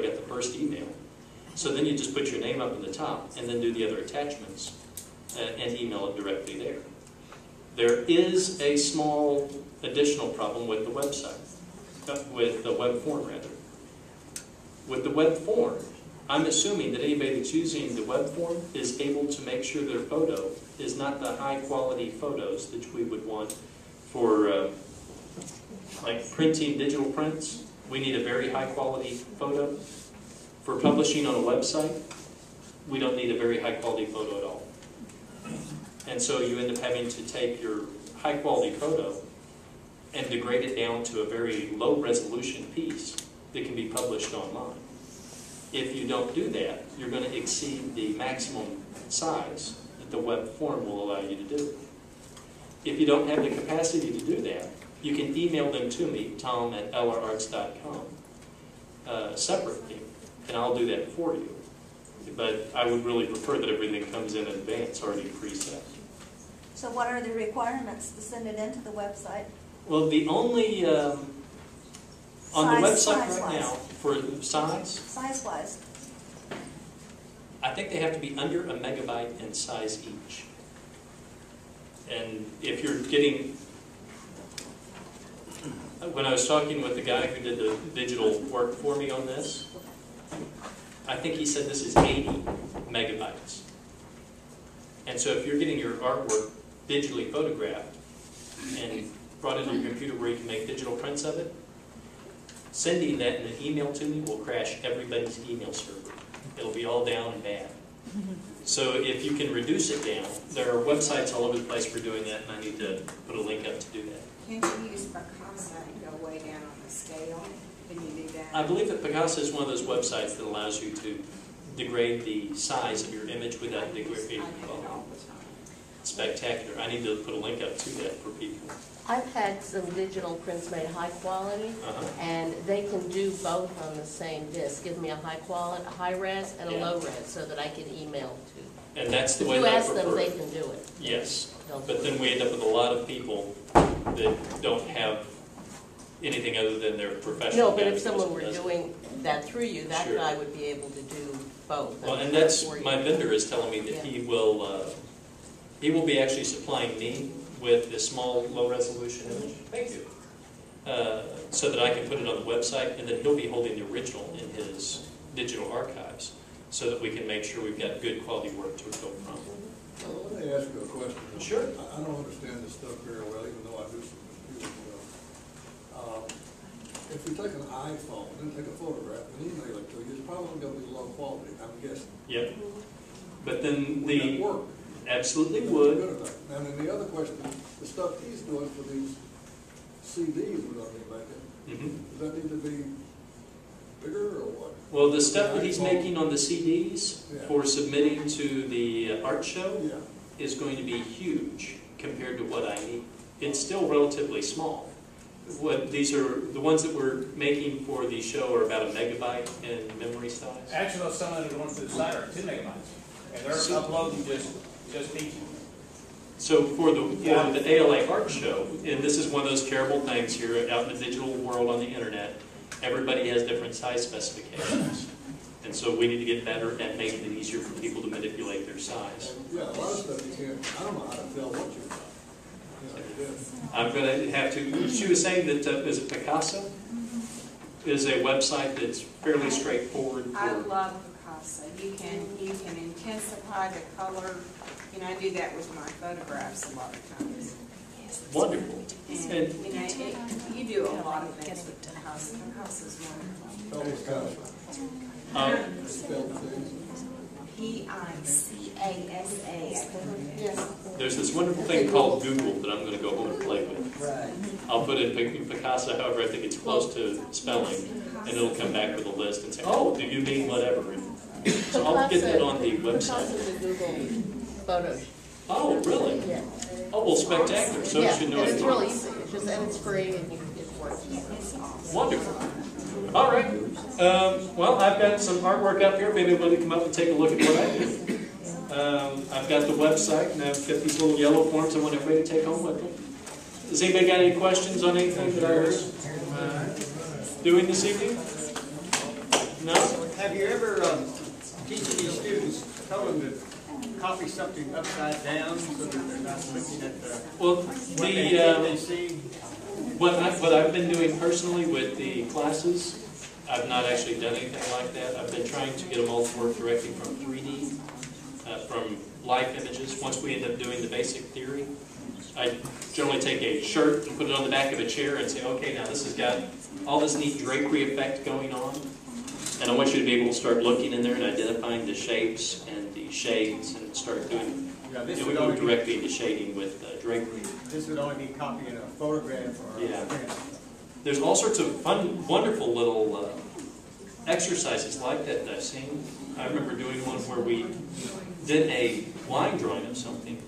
I got the first email. So then you just put your name up in the top and then do the other attachments and email it directly there. There is a small additional problem with the website, with the web form rather. With the web form, I'm assuming that anybody that's using the web form is able to make sure their photo is not the high quality photos that we would want for like printing digital prints. We need a very high quality photo. For publishing on a website, we don't need a very high quality photo at all. And so you end up having to take your high quality photo and degrade it down to a very low resolution piece that can be published online. If you don't do that, you're going to exceed the maximum size that the web form will allow you to do. If you don't have the capacity to do that, you can email them to me, tom@lrarts.com, separately, and I'll do that for you. But I would really prefer that everything comes in advance, already preset. So what are the requirements to send it into the website? Well, the only, on the website right now, for size? Size-wise. I think they have to be under a megabyte in size each. And if you're getting, when I was talking with the guy who did the digital work for me on this, I think he said this is 80 megabytes. And so if you're getting your artwork digitally photographed and brought into your computer where you can make digital prints of it, sending that in an email to me will crash everybody's email server. It'll be all down and bad. So if you can reduce it down, there are websites all over the place for doing that, and I need to put a link up to do that. Can't you use Picasa and go way down on the scale? Can you do that? I believe that Picasa is one of those websites that allows you to degrade the size of your image without degrading I the do it quality. all the time. Spectacular. I need to put a link up to that for people. I've had some digital prints made high quality, and they can do both on the same disc. Give me a high quality, a high res, and a low res, so that I can email to. And that's the If way you that I ask them, prefer they it. can do it. Yes, They'll do but then it. we end up with a lot of people that don't have anything other than their professional. No, but if guys someone that were does it. doing that through you, that Sure. guy would be able to do both. Well, and that's, for you. my vendor is telling me that he will be actually supplying me with this small, low-resolution image. Thank you. So that I can put it on the website, and then he'll be holding the original in his digital archives, so that we can make sure we've got good quality work to go from. Well, let me ask you a question. Sure. I don't understand this stuff very well, even though I do some computer stuff. If you take an iPhone and take a photograph and email it to you, it's probably going to be low quality, I'm guessing. Yep. But then Would that the work? absolutely Good would. enough. And then the other question, the stuff he's doing for these CDs we're going to be making, does that need to be bigger or what? Well, the stuff that he's making on the CDs Yeah. for submitting to the art show Yeah. is going to be huge compared to what I need. It's still relatively small. These are the ones that we're making for the show are about a megabyte in memory size. Actually, some of the ones to the side are 2 megabytes, and they're uploading just each. So for the ALA art show, and this is one of those terrible things here out in the digital world on the internet, everybody has different size specifications. And so we need to get better at making it easier for people to manipulate their size. Yeah, a lot of stuff you can't, I don't know how to tell what you've got. I'm going to have to, she was saying that, is it Picasa? Is a website that's fairly straightforward. I love Picasa. You can intensify the color. You know, I do that with my photographs a lot of times. Wonderful. And you know, you do a lot of things with Picasa. Picasa's wonderful. Spelled things. Picasa. There's this wonderful thing called Google that I'm going to go home and play with. I'll put in Picasa, however I think it's close to spelling, and it'll come back with a list and say, oh, do you mean whatever? So I'll get that on the website. Picasa's a Google photo. Oh, really? Yeah. Oh, well, spectacular. So you Yeah, should know and it. it's really easy. It's just, and it's free, and it works. Wonderful. All right. Well, I've got some artwork up here. Maybe everybody come up and take a look at what I do. I've got the website, and I've got these little yellow forms I want everybody to take home with them. Does anybody got any questions on anything that I heard doing this evening? No? Have you ever, teaching these students, told them to copy something upside down so that they're not looking at the, Well, what they see? what I've been doing personally with the classes, I've not actually done anything like that. I've been trying to get them all to work directly from 3D, from live images. Once we end up doing the basic theory, I generally take a shirt and put it on the back of a chair and say, okay, now this has got all this neat drapery effect going on. And I want you to be able to start looking in there and identifying the shapes and the shades and start doing, Yeah, this we would go only be, directly into shading with drapery. this would only be copying a photograph or a Yeah. print. There's all sorts of fun, wonderful little exercises like that I've seen. I remember doing one where we did a line drawing of something,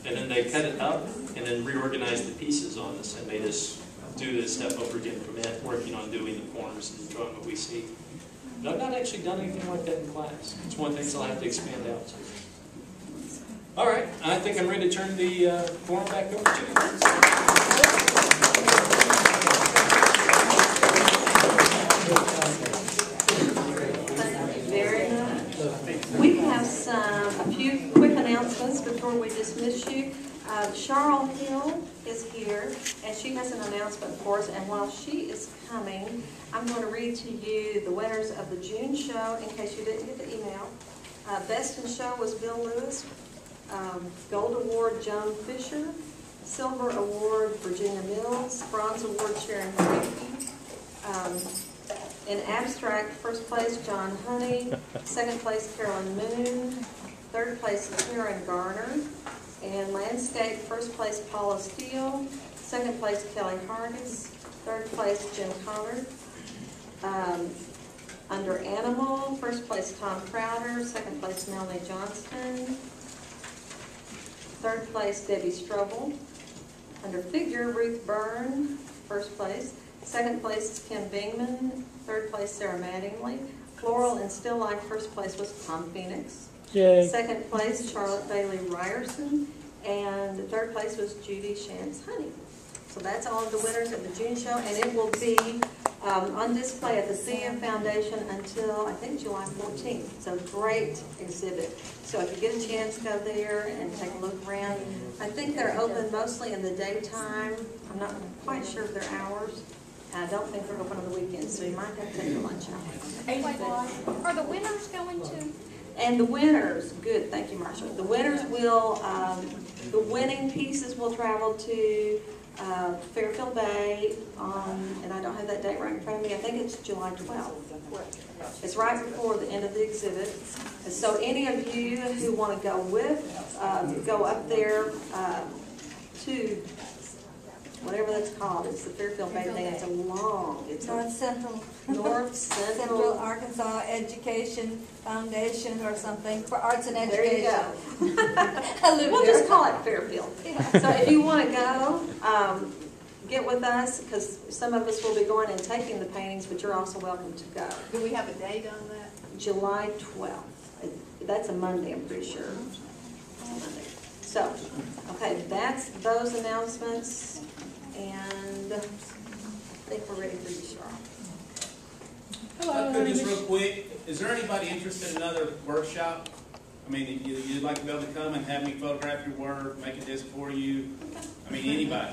and then they cut it up and then reorganized the pieces on this and made us do this step over again from it, working on doing the forms and drawing what we see. But I've not actually done anything like that in class. It's one of the things I'll have to expand out to. All right, I think I'm ready to turn the forum back over to you. Very much. We have a few quick announcements before we dismiss you. Cheryl Hill is here, and she has an announcement for us. And while she is coming, I'm going to read to you the winners of the June show, in case you didn't get the email. Best in show was Bill Lewis. Gold Award, Joan Fisher. Silver Award, Virginia Mills. Bronze Award, Sharon Frankie. In abstract, first place, John Honey. Second place, Carolyn Moon. Third place, Karen Garner. In landscape, first place, Paula Steele. Second place, Kelly Hargis. Third place, Jim Connor. Under animal, first place, Tom Crowder. Second place, Melanie Johnston. Third place, Debbie Strobel. Under figure, Ruth Byrne, first place. Second place is Kim Bingman. Third place, Sarah Mattingly. Floral and still life, first place was Tom Phoenix. Yay. Second place, Charlotte Bailey Ryerson. And third place was Judy Shantz Honey. So that's all of the winners of the June show, and it will be on display at the CM Foundation until, I think, July 14th. It's a great exhibit. So if you get a chance, go there and take a look around. I think they're open mostly in the daytime. I'm not quite sure of their hours. I don't think they're open on the weekends, so you might have to take your lunch hour. Are the winners going to? And the winners, good, thank you, Marcia. The winners will, the winning pieces will travel to Fairfield Bay on, and I don't have that date right in front of me, I think it's July 12th. It's right before the end of the exhibit. And so any of you who want to go with, go up there to whatever that's called. It's the Fairfield Bay thing. It's a long, it's North Central. North Central Central. Arkansas Education Foundation or something for arts and There you education. go. I live We'll there. just call it Fairfield. So if you want to go, get with us, because some of us will be going and taking the paintings, but you're also welcome to go. Do we have a date on that? July 12th. That's a Monday, I'm pretty sure. It's a Monday. So, okay, that's those announcements, and I think we're ready for you, Cheryl. Just real quick, is there anybody interested in another workshop? I mean, you'd like to be able to come and have me photograph your work, make a disc for you? I mean, anybody.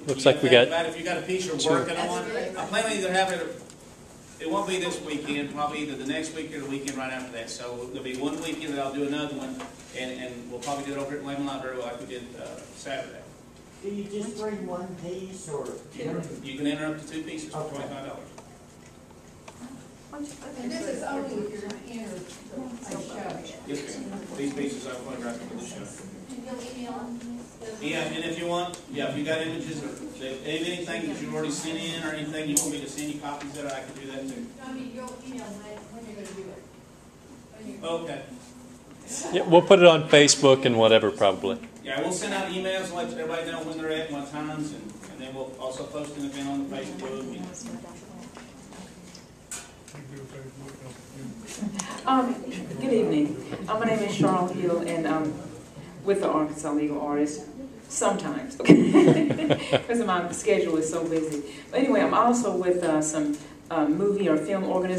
Looks like we got If you got a piece you're working on, I plan on either having it won't be this weekend, probably either the next week or the weekend right after that. So there'll be one weekend that I'll do another one, and we'll probably do it over at Lehman Library like we did Saturday. Do you just bring one piece or? You can enter up to 2 pieces for $25. And this is only if you're going to enter the show. Yes, ma'am. These pieces I've photographed for the show. And you'll email them? Yeah, and if you want, if you got images or anything that you've already sent in or anything you want me to send you copies of, I can do that too. I mean, you'll email them when you're going to do it. Okay. yeah, we'll put it on Facebook and whatever probably. Yeah, we'll send out emails, let everybody know when they're at, what times, and then we'll also post an event on the Facebook. Good evening. My name is Cheryl Hill, and I'm with the Arkansas Legal Artists sometimes, okay? Because my schedule is so busy. But anyway, I'm also with some movie or film organization